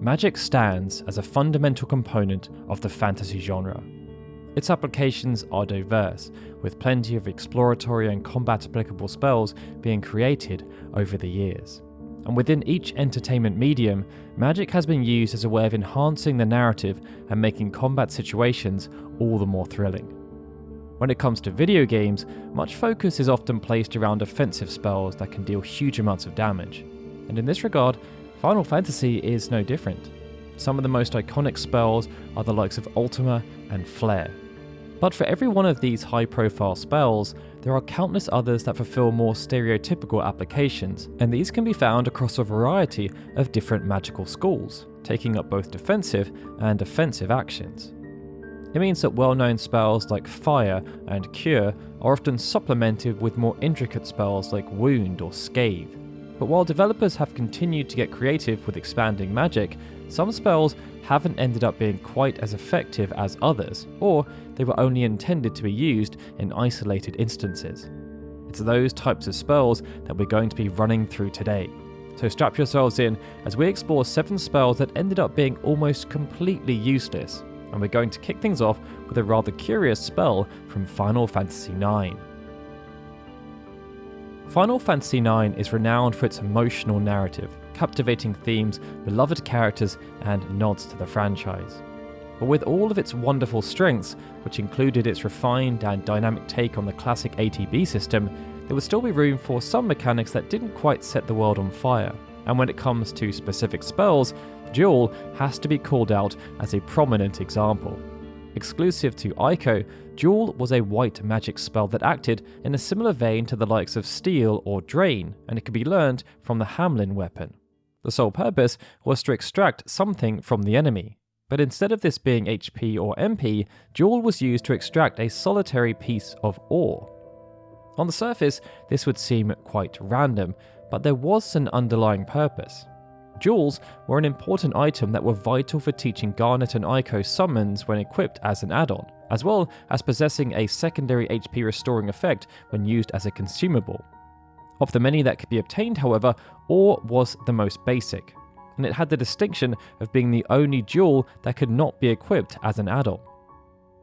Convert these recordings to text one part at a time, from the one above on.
magic stands as a fundamental component of the fantasy genre. Its applications are diverse, with plenty of exploratory and combat-applicable spells being created over the years. And within each entertainment medium, magic has been used as a way of enhancing the narrative and making combat situations all the more thrilling. When it comes to video games, much focus is often placed around offensive spells that can deal huge amounts of damage. And in this regard, Final Fantasy is no different. Some of the most iconic spells are the likes of Ultima and Flare. But for every one of these high-profile spells, there are countless others that fulfill more stereotypical applications, and these can be found across a variety of different magical schools, taking up both defensive and offensive actions. It means that well-known spells like Fire and Cure are often supplemented with more intricate spells like Wound or Scathe. But while developers have continued to get creative with expanding magic, some spells haven't ended up being quite as effective as others, or they were only intended to be used in isolated instances. It's those types of spells that we're going to be running through today. So strap yourselves in as we explore 7 spells that ended up being almost completely useless, and we're going to kick things off with a rather curious spell from Final Fantasy IX. Final Fantasy IX is renowned for its emotional narrative, captivating themes, beloved characters, and nods to the franchise. But with all of its wonderful strengths, which included its refined and dynamic take on the classic ATB system, there would still be room for some mechanics that didn't quite set the world on fire. And when it comes to specific spells, Duel has to be called out as a prominent example. Exclusive to Ico, Duel was a white magic spell that acted in a similar vein to the likes of Steal or Drain, and it could be learned from the Hamlin weapon. The sole purpose was to extract something from the enemy, but instead of this being HP or MP, Duel was used to extract a solitary piece of ore. On the surface, this would seem quite random, but there was an underlying purpose. Jewels were an important item that were vital for teaching Garnet and Ico summons when equipped as an add-on, as well as possessing a secondary HP restoring effect when used as a consumable. Of the many that could be obtained, however, ore was the most basic, and it had the distinction of being the only jewel that could not be equipped as an add-on.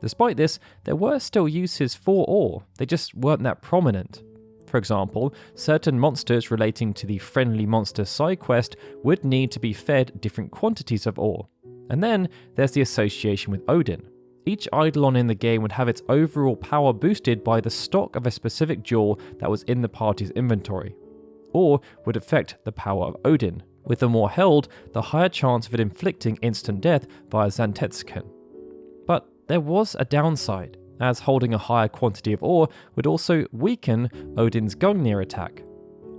Despite this, there were still uses for ore, they just weren't that prominent. For example, certain monsters relating to the Friendly Monster side quest would need to be fed different quantities of ore. And then there's the association with Odin. Each Eidolon in the game would have its overall power boosted by the stock of a specific jewel that was in the party's inventory. Ore would affect the power of Odin, with the more held, the higher chance of it inflicting instant death via Zantetsuken. But there was a downside, as holding a higher quantity of ore would also weaken Odin's Gungnir attack.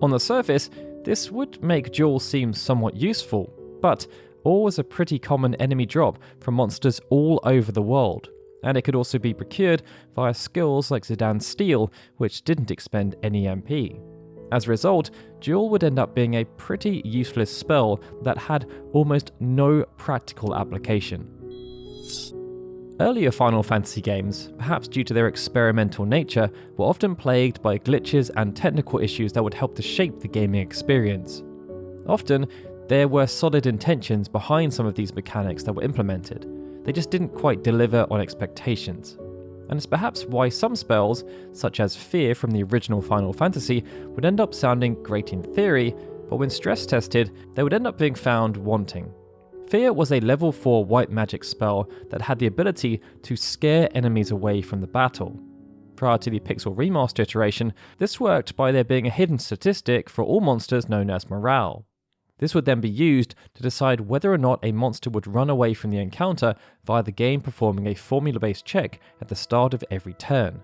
On the surface, this would make Duel seem somewhat useful, but ore was a pretty common enemy drop from monsters all over the world, and it could also be procured via skills like Zidane's Steel, which didn't expend any MP. As a result, Duel would end up being a pretty useless spell that had almost no practical application. Earlier Final Fantasy games, perhaps due to their experimental nature, were often plagued by glitches and technical issues that would help to shape the gaming experience. Often, there were solid intentions behind some of these mechanics that were implemented. They just didn't quite deliver on expectations. And it's perhaps why some spells, such as Fear from the original Final Fantasy, would end up sounding great in theory, but when stress tested, they would end up being found wanting. Fear was a level 4 white magic spell that had the ability to scare enemies away from the battle. Prior to the Pixel Remaster iteration, this worked by there being a hidden statistic for all monsters known as morale. This would then be used to decide whether or not a monster would run away from the encounter via the game performing a formula-based check at the start of every turn.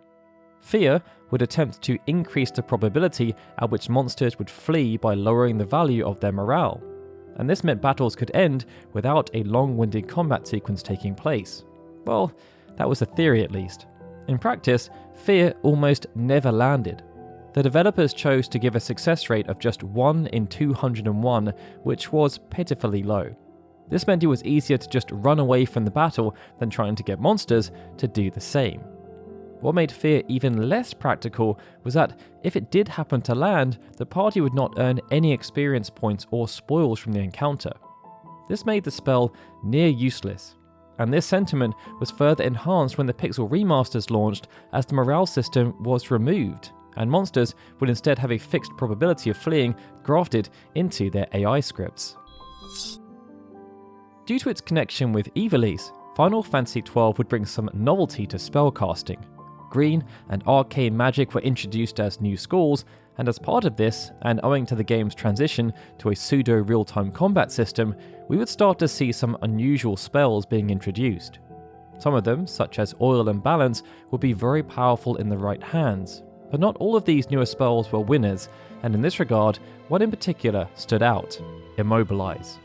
Fear would attempt to increase the probability at which monsters would flee by lowering the value of their morale, and this meant battles could end without a long-winded combat sequence taking place. Well, that was the theory at least. In practice, Fear almost never landed. The developers chose to give a success rate of just 1 in 201, which was pitifully low. This meant it was easier to just run away from the battle than trying to get monsters to do the same. What made Fear even less practical was that if it did happen to land, the party would not earn any experience points or spoils from the encounter. This made the spell near useless, and this sentiment was further enhanced when the Pixel remasters launched, as the morale system was removed, and monsters would instead have a fixed probability of fleeing grafted into their AI scripts. Due to its connection with Ivalice, Final Fantasy XII would bring some novelty to spellcasting. Green and arcane magic were introduced as new schools, and as part of this, and owing to the game's transition to a pseudo-real-time combat system, we would start to see some unusual spells being introduced. Some of them, such as Oil and Balance, would be very powerful in the right hands, but not all of these newer spells were winners, and in this regard, one in particular stood out: Immobilize.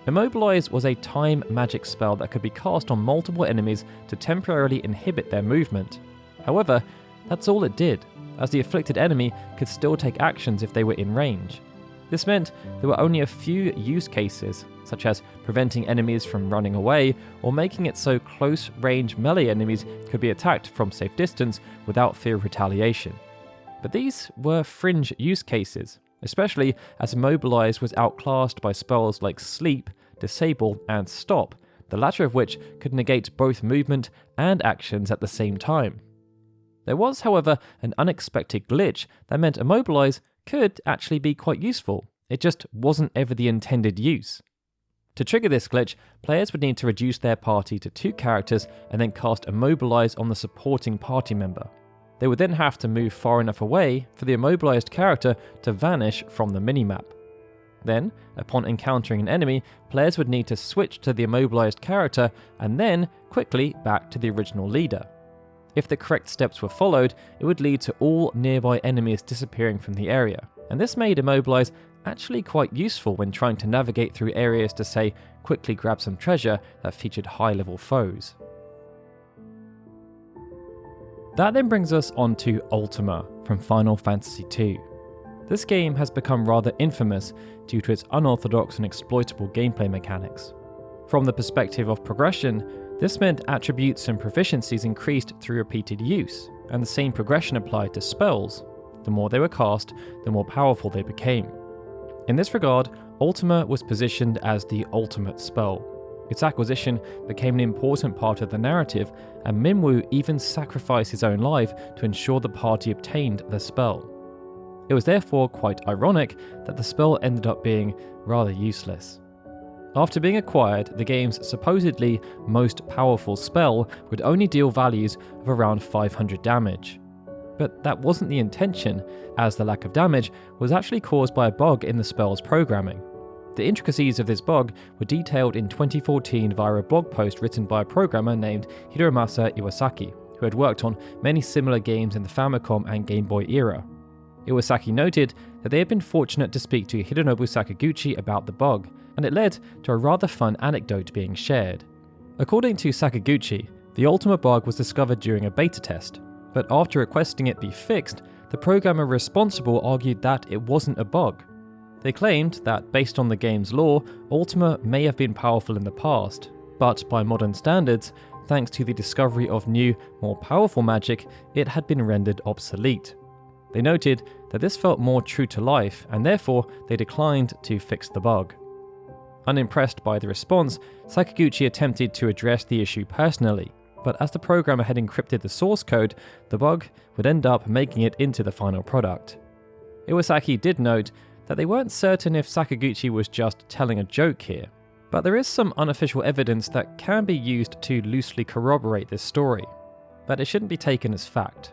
Immobilize was a time magic spell that could be cast on multiple enemies to temporarily inhibit their movement. However, that's all it did, as the afflicted enemy could still take actions if they were in range. This meant there were only a few use cases, such as preventing enemies from running away or making it so close-range melee enemies could be attacked from safe distance without fear of retaliation. But these were fringe use cases, especially as Immobilize was outclassed by spells like Sleep, Disable, and Stop, the latter of which could negate both movement and actions at the same time. There was, however, an unexpected glitch that meant Immobilize could actually be quite useful. It just wasn't ever the intended use. To trigger this glitch, players would need to reduce their party to 2 characters and then cast Immobilize on the supporting party member. They would then have to move far enough away for the immobilized character to vanish from the minimap. Then, upon encountering an enemy, players would need to switch to the immobilized character and then quickly back to the original leader. If the correct steps were followed, it would lead to all nearby enemies disappearing from the area, and this made Immobilize actually quite useful when trying to navigate through areas to, say, quickly grab some treasure that featured high-level foes. That then brings us on to Ultima from Final Fantasy II. This game has become rather infamous due to its unorthodox and exploitable gameplay mechanics. From the perspective of progression, this meant attributes and proficiencies increased through repeated use, and the same progression applied to spells. The more they were cast, the more powerful they became. In this regard, Ultima was positioned as the ultimate spell. Its acquisition became an important part of the narrative, and Minwu even sacrificed his own life to ensure the party obtained the spell. It was therefore quite ironic that the spell ended up being rather useless. After being acquired, the game's supposedly most powerful spell would only deal values of around 500 damage. But that wasn't the intention, as the lack of damage was actually caused by a bug in the spell's programming. The intricacies of this bug were detailed in 2014 via a blog post written by a programmer named Hiromasa Iwasaki, who had worked on many similar games in the Famicom and Game Boy era. Iwasaki noted that they had been fortunate to speak to Hironobu Sakaguchi about the bug, and it led to a rather fun anecdote being shared. According to Sakaguchi, the Ultima bug was discovered during a beta test, but after requesting it be fixed, the programmer responsible argued that it wasn't a bug. They claimed that, based on the game's lore, Ultima may have been powerful in the past, but by modern standards, thanks to the discovery of new, more powerful magic, it had been rendered obsolete. They noted that this felt more true to life, and therefore they declined to fix the bug. Unimpressed by the response, Sakaguchi attempted to address the issue personally, but as the programmer had encrypted the source code, the bug would end up making it into the final product. Iwasaki did note that they weren't certain if Sakaguchi was just telling a joke here, but there is some unofficial evidence that can be used to loosely corroborate this story, but it shouldn't be taken as fact.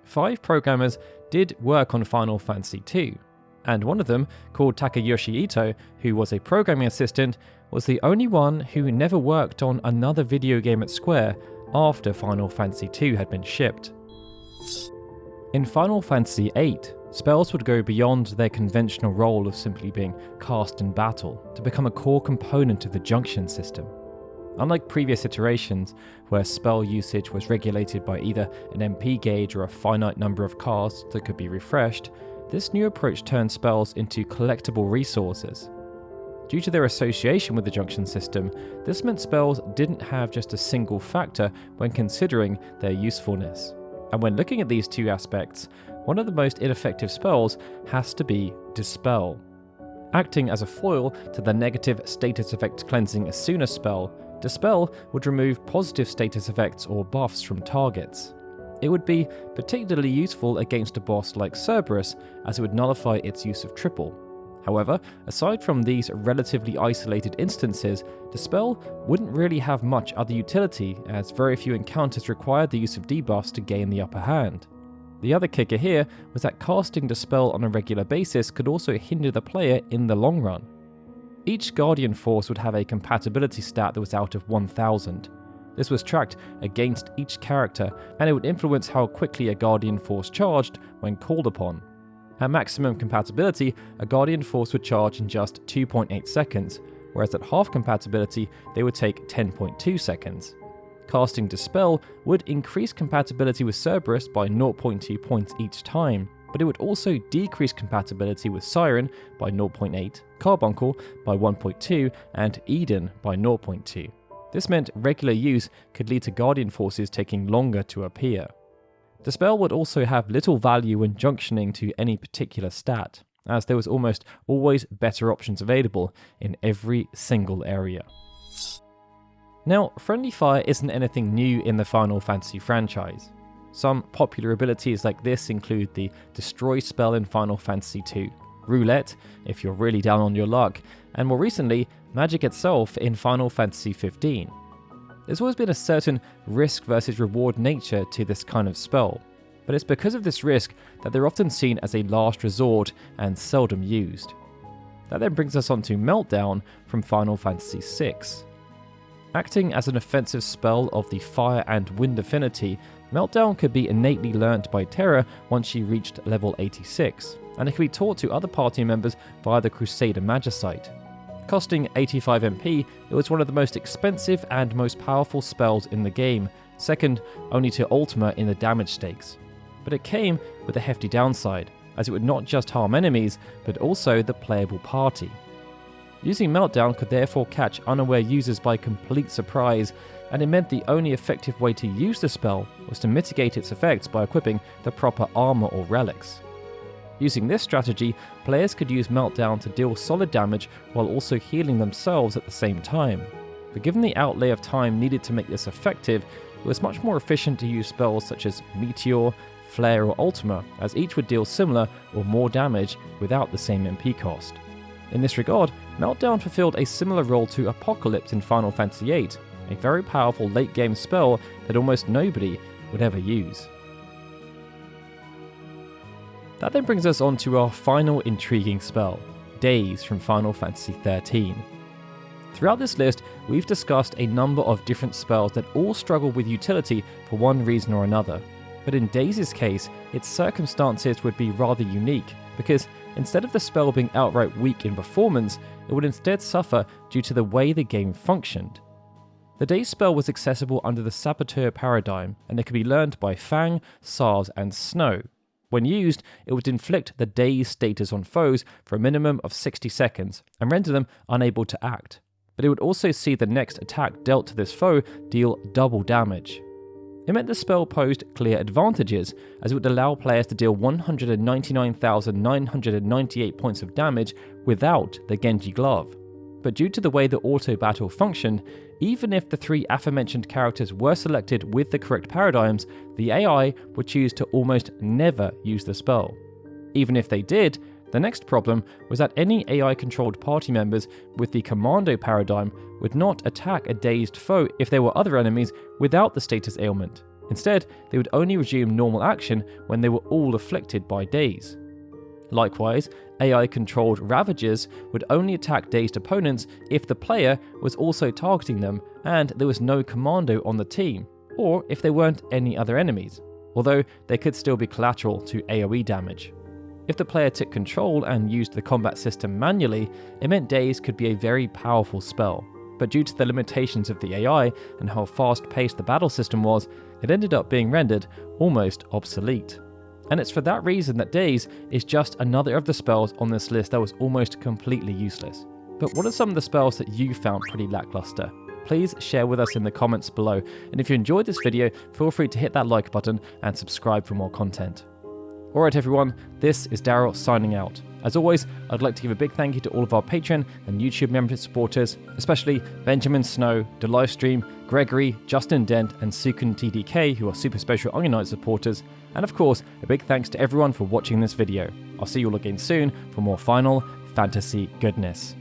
5 programmers did work on Final Fantasy II, and one of them, called Takayoshi Ito, who was a programming assistant, was the only one who never worked on another video game at Square after Final Fantasy II had been shipped. In Final Fantasy VIII, spells would go beyond their conventional role of simply being cast in battle to become a core component of the junction system. Unlike previous iterations, where spell usage was regulated by either an MP gauge or a finite number of casts that could be refreshed, this new approach turned spells into collectible resources. Due to their association with the junction system, this meant spells didn't have just a single factor when considering their usefulness. And when looking at these two aspects, one of the most ineffective spells has to be Dispel. Acting as a foil to the negative status effect cleansing as soon as spell, Dispel would remove positive status effects or buffs from targets. It would be particularly useful against a boss like Cerberus, as it would nullify its use of triple. However, aside from these relatively isolated instances, Dispel wouldn't really have much other utility, as very few encounters required the use of debuffs to gain the upper hand. The other kicker here was that casting Dispel on a regular basis could also hinder the player in the long run. Each Guardian Force would have a compatibility stat that was out of 1000. This was tracked against each character, and it would influence how quickly a Guardian Force charged when called upon. At maximum compatibility, a Guardian Force would charge in just 2.8 seconds, whereas at half compatibility, they would take 10.2 seconds. Casting Dispel would increase compatibility with Cerberus by 0.2 points each time, but it would also decrease compatibility with Siren by 0.8, Carbuncle by 1.2, and Eden by 0.2. This meant regular use could lead to Guardian Forces taking longer to appear. Dispel would also have little value when junctioning to any particular stat, as there was almost always better options available in every single area. Now, Friendly Fire isn't anything new in the Final Fantasy franchise. Some popular abilities like this include the Destroy spell in Final Fantasy II, Roulette, if you're really down on your luck, and more recently, Magic itself in Final Fantasy XV. There's always been a certain risk versus reward nature to this kind of spell, but it's because of this risk that they're often seen as a last resort and seldom used. That then brings us on to Meltdown from Final Fantasy VI. Acting as an offensive spell of the Fire and Wind affinity, Meltdown could be innately learnt by Terra once she reached level 86, and it could be taught to other party members via the Crusader Magicite. Costing 85 MP, it was one of the most expensive and most powerful spells in the game, second only to Ultima in the damage stakes. But it came with a hefty downside, as it would not just harm enemies, but also the playable party. Using Meltdown could therefore catch unaware users by complete surprise, and it meant the only effective way to use the spell was to mitigate its effects by equipping the proper armor or relics. Using this strategy, players could use Meltdown to deal solid damage while also healing themselves at the same time. But given the outlay of time needed to make this effective, it was much more efficient to use spells such as Meteor, Flare or Ultima, as each would deal similar or more damage without the same MP cost. In this regard, Meltdown fulfilled a similar role to Apocalypse in Final Fantasy VIII, a very powerful late-game spell that almost nobody would ever use. That then brings us on to our final intriguing spell, Daze from Final Fantasy XIII. Throughout this list, we've discussed a number of different spells that all struggle with utility for one reason or another. But in Daze's case, its circumstances would be rather unique, because instead of the spell being outright weak in performance, it would instead suffer due to the way the game functioned. The Daze spell was accessible under the Saboteur paradigm, and it could be learned by Fang, Sars, and Snow. When used, it would inflict the Daze status on foes for a minimum of 60 seconds, and render them unable to act. But it would also see the next attack dealt to this foe deal double damage. It meant the spell posed clear advantages, as it would allow players to deal 199,998 points of damage without the Genji glove. But due to the way the auto battle functioned, even if the three aforementioned characters were selected with the correct paradigms, the AI would choose to almost never use the spell. Even if they did, the next problem was that any AI-controlled party members with the Commando paradigm would not attack a dazed foe if there were other enemies without the status ailment. Instead, they would only resume normal action when they were all afflicted by daze. Likewise, AI-controlled Ravagers would only attack dazed opponents if the player was also targeting them and there was no Commando on the team, or if there weren't any other enemies, although they could still be collateral to AoE damage. If the player took control and used the combat system manually, it meant Daze could be a very powerful spell, but due to the limitations of the AI and how fast-paced the battle system was, it ended up being rendered almost obsolete. And it's for that reason that Daze is just another of the spells on this list that was almost completely useless. But what are some of the spells that you found pretty lackluster? Please share with us in the comments below, and if you enjoyed this video, feel free to hit that like button and subscribe for more content. Alright everyone, this is Daryl signing out. As always, I'd like to give a big thank you to all of our Patreon and YouTube membership supporters, especially Benjamin Snow, The Livestream, Gregory, Justin Dent, and Sukun TDK, who are super special Onion Knight supporters, and of course, a big thanks to everyone for watching this video. I'll see you all again soon for more Final Fantasy goodness.